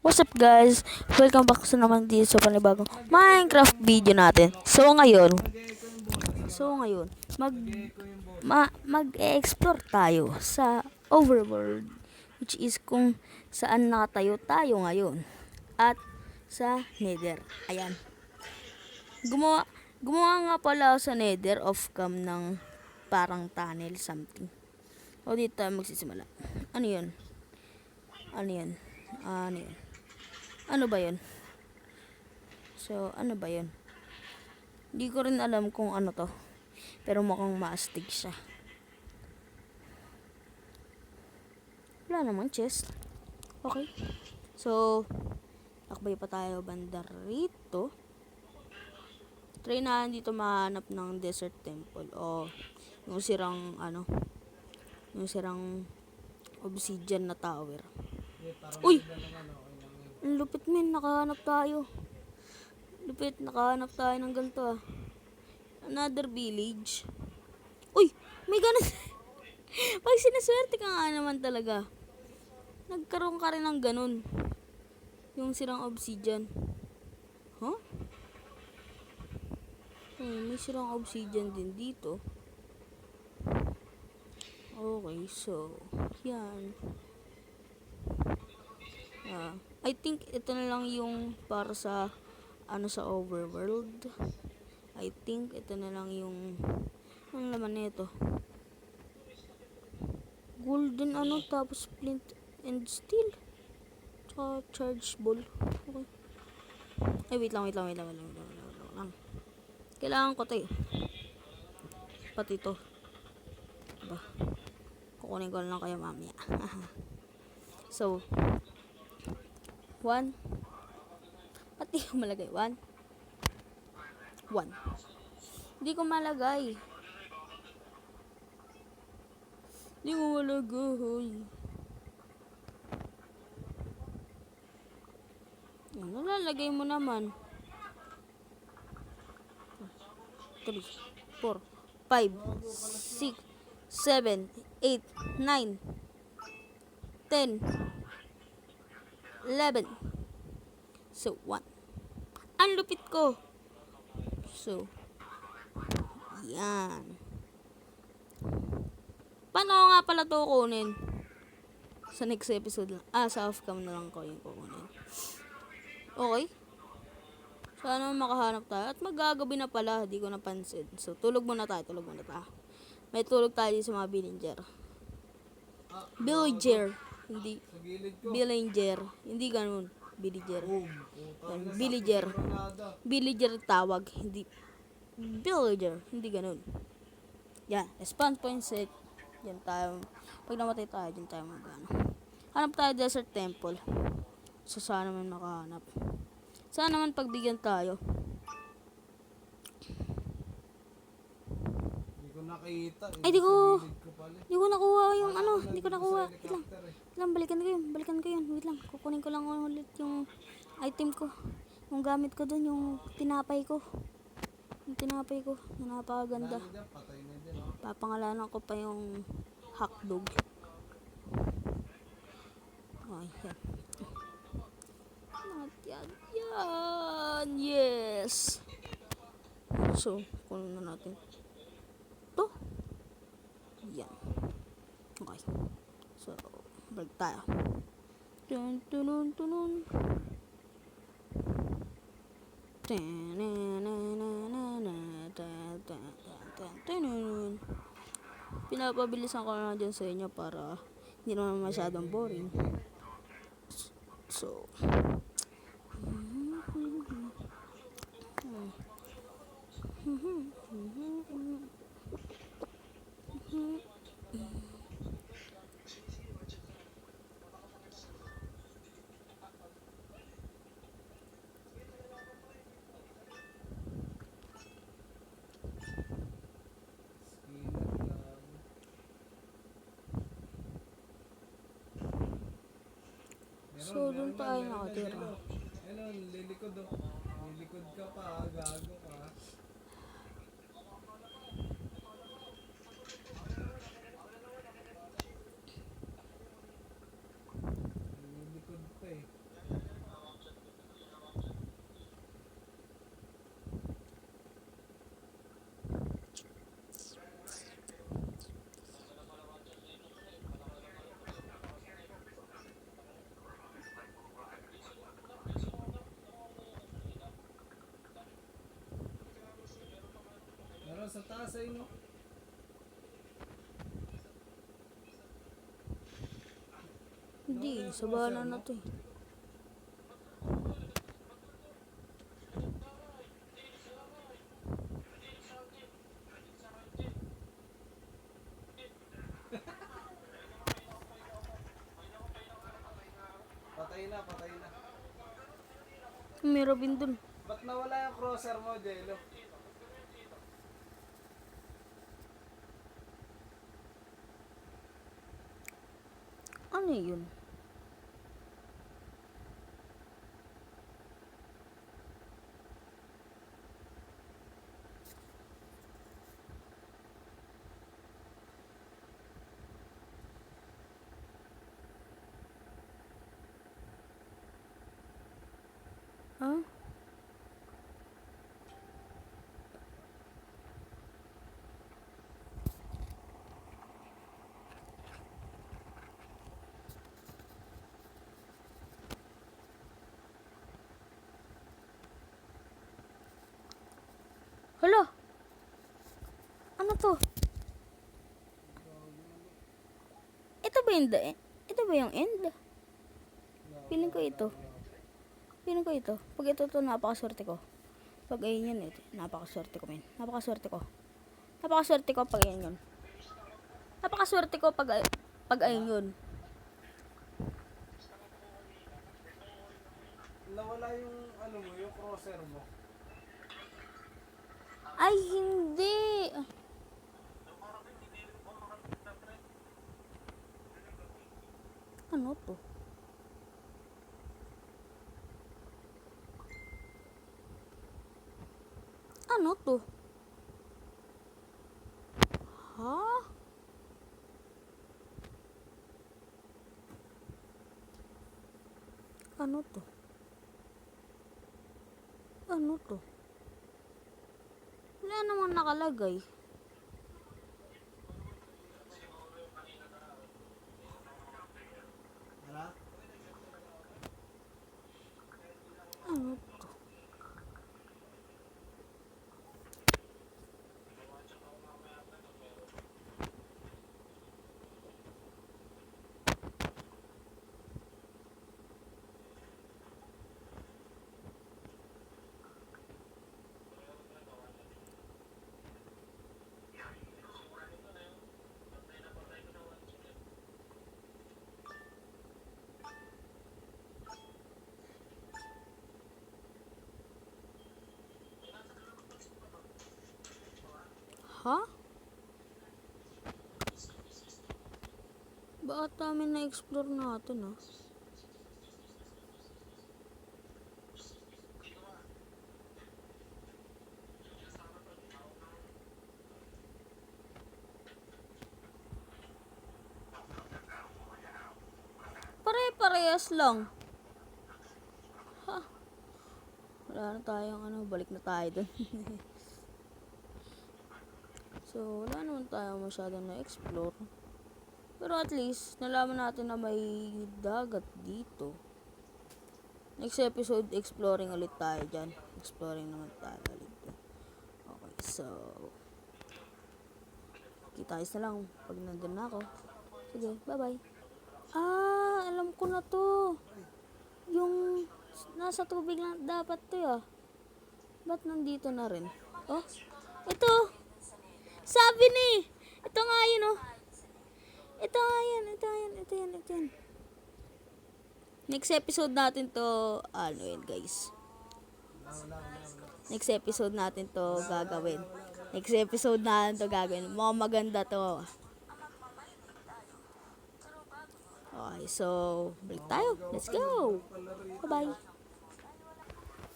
What's up guys? Welcome back sa naman dito sa panibagong Minecraft video natin. So ngayon, mag-explore tayo sa overworld, which is kung saan nakatayo tayo ngayon at sa Nether. Ayan. Gumawa nga pala ako sa Nether off cam ng parang tunnel something. O dito tayo magsisimula. Ano 'yun? Ano 'yun? Ano 'yun? Ano ba 'yun? So, ano ba 'yun? Hindi ko rin alam kung ano to. Pero mukhang maastig siya. Wala namang chest. Okay. So, takbay pa tayo banda rito. Try na dito mahanap ng desert temple o yung sirang yung sirang obsidian na tower. Uy! Ang lupit men, nakahanap tayo. Nakahanap tayo ng ganito ah. Another village. Uy! May ganun. Pag sinaswerte ka nga naman talaga. Nagkaroon ka rin ng ganun. Yung sirang obsidian. Huh? May sirang obsidian din dito. Okay, so yan. I think ito na lang yung para sa sa overworld. I think ito na lang yung ano naman nito. Golden tapos flint and steel. Tsaka charge ball. Okay. Ay, wait lang. Kailangan ko to eh. Pati to. Diba? Kukunin ko lang kayo mamaya. So, 1. Pati ko malagay. 1. Hindi ko malagay. Ano lalagay mo naman? 3, 4, 5, 6, 7, 8, 9, 10, 11. So, 1. Ang lupit ko. So, yan. Paano ko nga pala to kunin? Sa next episode lang. Sa off-cam na lang ko yung kukunin. Okay. Sana makahanap tayo. At magagabi na pala. Di ko napansin. So, tulog muna tayo. May tulog tayo sa mga villager. Hindi. Villager. Hindi ganun. Villager. Villager. Villager tawag. Hindi. Villager. Hindi ganun. Yan. Respawn point set. Yan tayo. Pag namatay tayo, dyan tayo hanap tayo desert temple. So, sana naman makahanap. Sana naman pagbigyan tayo. Hindi ko nakita. Ay, di ko nakuha yung Hindi ko nakuha. Wait lang, balikan ko yun. Wait lang, kukunin ko lang ulit yung item ko. Yung gamit ko dun, yung tinapay ko. Na napakaganda. Papangalanan ko pa yung hotdog. Ay, yan. Yes. So, kunin na natin to. Yan. Okay. So, balik tayo. Tunun. Pinapabilisan ko na dyan sa inyo para hindi naman masyadong boring. So, doon tayo nakatira. Lilikod ka pa, gago ka. Lilikod pa eh. sa inyo. Hindi, sa bahala na to eh. Patay na, patay na. May Robin dun. Ba't nawala yung crosser mo, Jello? Ano yun? Ah? Hala! Ano to? Ito ba yung ito ba yung end? Feeling ko ito. Feeling ko ito. Pag ito to, napakaswerte ko. Pag ayun yun, ito. Napakaswerte ko, men. Napakaswerte ko. Napakaswerte ko pag ayun yun. Napakaswerte ko pag ayun yun. Nawala yung, ano mo, yung crosser mo. Ay, hindi! Ano to? Ano to? Ha? Ano to? Ano to? Wala namang nakalagay. Hala? Ano to? Ha? Bakit namin na-explore natin, ah? Pare-parehas lang. Ha? Wala na tayong ano, balik na tayo dun. So, wala naman tayo masyadong na-explore. Pero at least, nalaman natin na may dagat dito. Next episode, exploring ulit tayo dyan. Exploring naman tayo ulit. Okay, so... Kita-ayos na lang pag nandun na ako. Sige, bye-bye. Ah, alam ko na to. Yung nasa tubig lang dapat to ah. Ba't nandito na rin? Oh, ito. Sabi ni. Ito nga yun oh. Ito nga yan, ito yan. Next episode natin to, ano yun guys. Next episode natin to gagawin. Next episode natin to gagawin. Mga maganda to. Okay, so, balik tayo. Let's go! Bye-bye!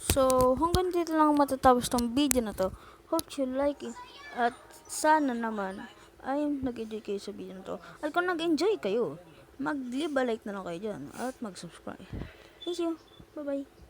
So, hanggang dito lang matatapos tong video na to. Hope you like it. At sana naman ay nag-enjoy kayo sa video na to. At kung nag-enjoy kayo, mag-leave a like na lang kayo dyan. At mag-subscribe. Thank you. Bye-bye.